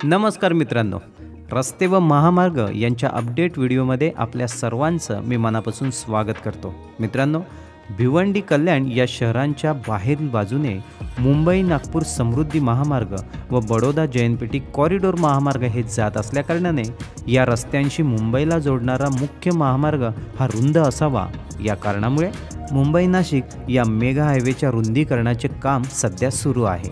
नमस्कार मित्रांनो, रस्ते व महामार्ग यांच्या अपडेट व्हिडिओमध्ये आपल्या सर्वांचं मी मनापासून स्वागत करतो। मित्रांनो, भिवंडी कल्याण या शहरांच्या बाहेरील बाजूने मुंबई नागपूर समृद्धी महामार्ग व बडोदा जयंतपेटी कॉरिडॉर महामार्ग हे जात असल्याकारणाने या रस्त्यांशी मुंबईला जोडणारा मुख्य महामार्ग हा रुंद असावा। या कारणामुळे मुंबई नाशिक या मेगा हायवेच्या रुंदीकरणाचे काम सध्या सुरू आहे।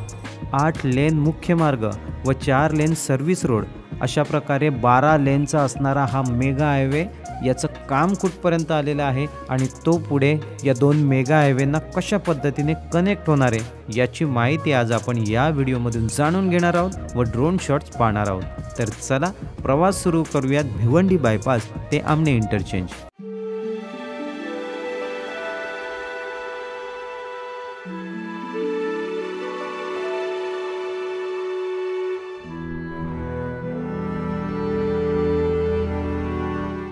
8 लेन मुख्य मार्ग व 4 लेन सर्व्हिस रोड अशा प्रकारे 12 लेनचा असणारा हा मेगा हायवे याचं काम कुठपर्यंत आलेलं आहे आणि तो पुढे या 2 मेगा हायवेंना कशा पद्धतीने कनेक्ट होणार आहे याची माहिती आज आपण या व्हिडिओमधून जाणून घेणार आहोत व ड्रोन शॉट्स पाहणार आहोत। तर चला प्रवास सुरू करूयात भिवंडी बायपास ते आमने इंटरचेंज।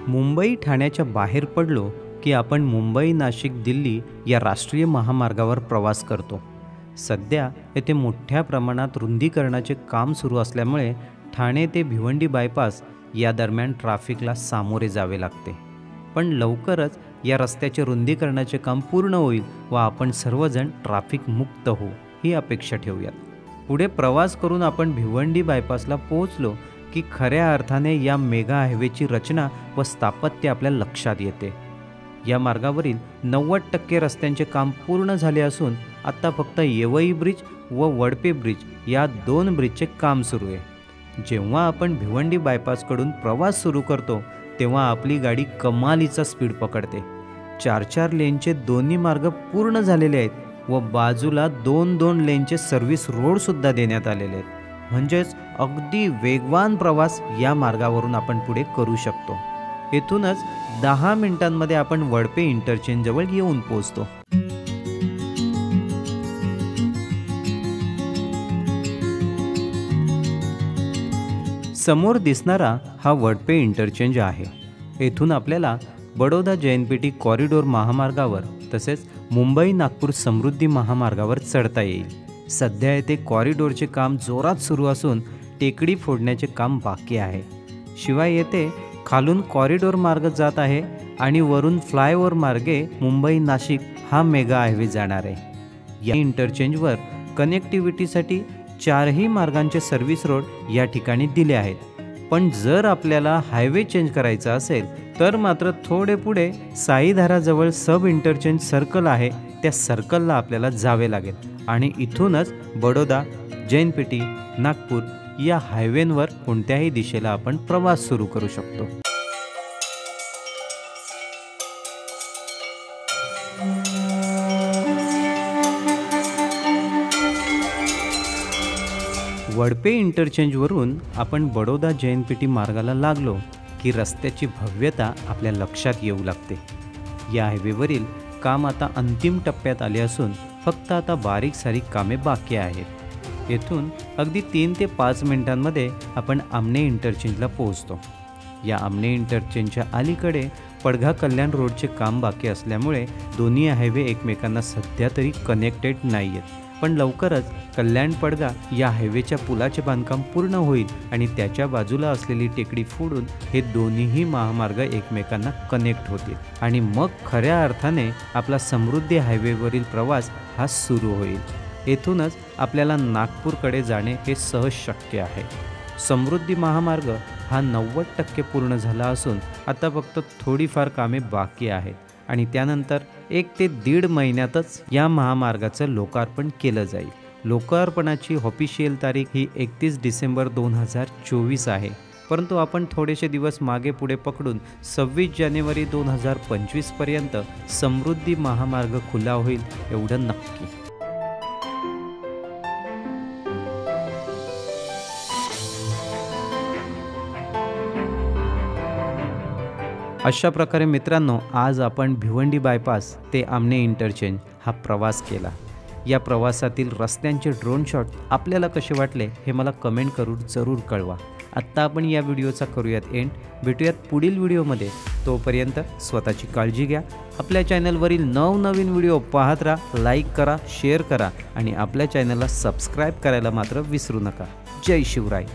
मुंबई ठाण्याच्या बाहेर पडलो की आपण मुंबई नाशिक दिल्ली या राष्ट्रीय महामार्गावर प्रवास करतो। सध्या येथे मोठ्या प्रमाणात रुंदीकरणाचे काम सुरू असल्यामुळे ठाणे ते भिवंडी बायपास या दरम्यान ट्रॅफिकला सामोरे जावे लागते। पण लवकरच या रस्त्याचे रुंदीकरणाचे काम पूर्ण होईल व आपण सर्वजण ट्रॅफिक मुक्त हो ही अपेक्षा ठेवूयात। पुढे प्रवास करून आपण भिवंडी बायपासला पोहोचलो की खऱ्या अर्थाने या मेगा हायवेची रचना व स्थापत्य आपल्या लक्षात येते। या मार्गावरील 90% रस्त्यांचे काम पूर्ण झाले असून आता फक्त येवई ब्रिज व वडपे ब्रिज या 2 ब्रिजचे काम सुरू आहे। जेव्हा आपण भिवंडी बायपासकडून प्रवास सुरू करतो तेव्हा आपली गाडी कमालीचा स्पीड पकडते। 4-4 लेनचे दोन्ही मार्ग पूर्ण झालेले आहेत व बाजूला 2-2 लेनचे सर्व्हिस रोड सुद्धा देण्यात आलेले आहेत। म्हणजेच अगदी वेगवान प्रवास या मार्गावरून आपण पुढे करू शकतो। येथूनच 10 मिनिटांमध्ये आपण वडपे इंटरचेंज जवळ येऊन पोहोचतो। समोर दिसणारा हा वडपे इंटरचेंज आहे। येथून आपल्याला बडोदा जयंतपेटी कॉरिडॉर महामार्गावर तसेच मुंबई नागपूर समृद्धी महामार्गावर चढता येईल। सध्या येथे कॉरिडॉरचे काम जोरात सुरू असून टेकडी फोडण्याचे काम बाकी आहे। शिवाय येथे खालून कॉरिडॉर मार्ग जात आहे आणि वरून फ्लायओव्हर मार्गे मुंबई नाशिक हा मेगा हायवे जाणार आहे। या इंटरचेंजवर कनेक्टिव्हिटीसाठी 4ही मार्गांचे सर्व्हिस रोड या ठिकाणी दिले आहेत। पण जर आपल्याला हायवे चेंज करायचा असेल तर मात्र थोडे पुढे साईधाराजवळ सब इंटरचेंज सर्कल आहे, त्या सर्कलला आपल्याला जावे लागेल आणि इथूनच बडोदा जयंतपेटी नागपूर या हायवेवर कोणत्याही दिशेला आपण प्रवास सुरू करू शकतो। वडपे इंटरचेंजवरून आपण बडोदा जयंतपेटी मार्गाला लागलो की रस्त्याची भव्यता आपल्या लक्षात येऊ लागते। या हायवेवरील काम आता अंतिम टप्प्यात आले असून फक्त आता बारीक सारीक कामे बाकी आहेत। येथून अगदी 3 ते 5 मिनिटांमध्ये आपण आमने इंटरचेंजला पोहोचतो। या आमने इंटरचेंजच्या अलीकडे पडघा कल्याण रोडचे काम बाकी असल्यामुळे दोन्ही हायवे एकमेकांना सध्या तरी कनेक्टेड नाही आहेत। पण लवकरच कल्याण पडघा या हायवेच्या पुलाचे बांधकाम पूर्ण होईल आणि त्याच्या बाजूला असलेली टेकडी फोडून हे दोन्हीही महामार्ग एकमेकांना कनेक्ट होतील आणि मग खऱ्या अर्थाने आपला समृद्धी हायवेवरील प्रवास हा सुरू होईल। येथूनच आपल्याला नागपूरकडे जाणे हे सहज शक्य आहे। समृद्धी महामार्ग हा 90% पूर्ण झाला असून आता फक्त थोडीफार कामे बाकी आहेत आणि त्यानंतर 1 ते 1.5 महिन्यातच या महामार्गाचं लोकार्पण केलं जाईल। लोकार्पणाची ऑफिशियल तारीख ही 31 डिसेंबर 2024 आहे, परंतु आपण थोडेसे दिवस मागे पुढे पकडून 26 जानेवारी 2025 पर्यंत समृद्धी महामार्ग खुला होईल एवढं नक्की। अशा प्रकारे मित्रांनो, आज आपण भिवंडी बायपास ते आमने इंटरचेंज हा प्रवास केला। या प्रवासातील रस्त्यांचे ड्रोन शॉट आपल्याला कसे वाटले हे मला कमेंट करून जरूर कळवा। आत्ता आपण या व्हिडिओचा करूयात एंड, भेटूयात पुढील व्हिडिओमध्ये। तोपर्यंत स्वतःची काळजी घ्या। आपल्या चॅनलवरील नवनवीन व्हिडिओ पाहत राहा, लाईक करा, शेअर करा आणि आपल्या चॅनलला सबस्क्राईब करायला मात्र विसरू नका। जय शिवराय।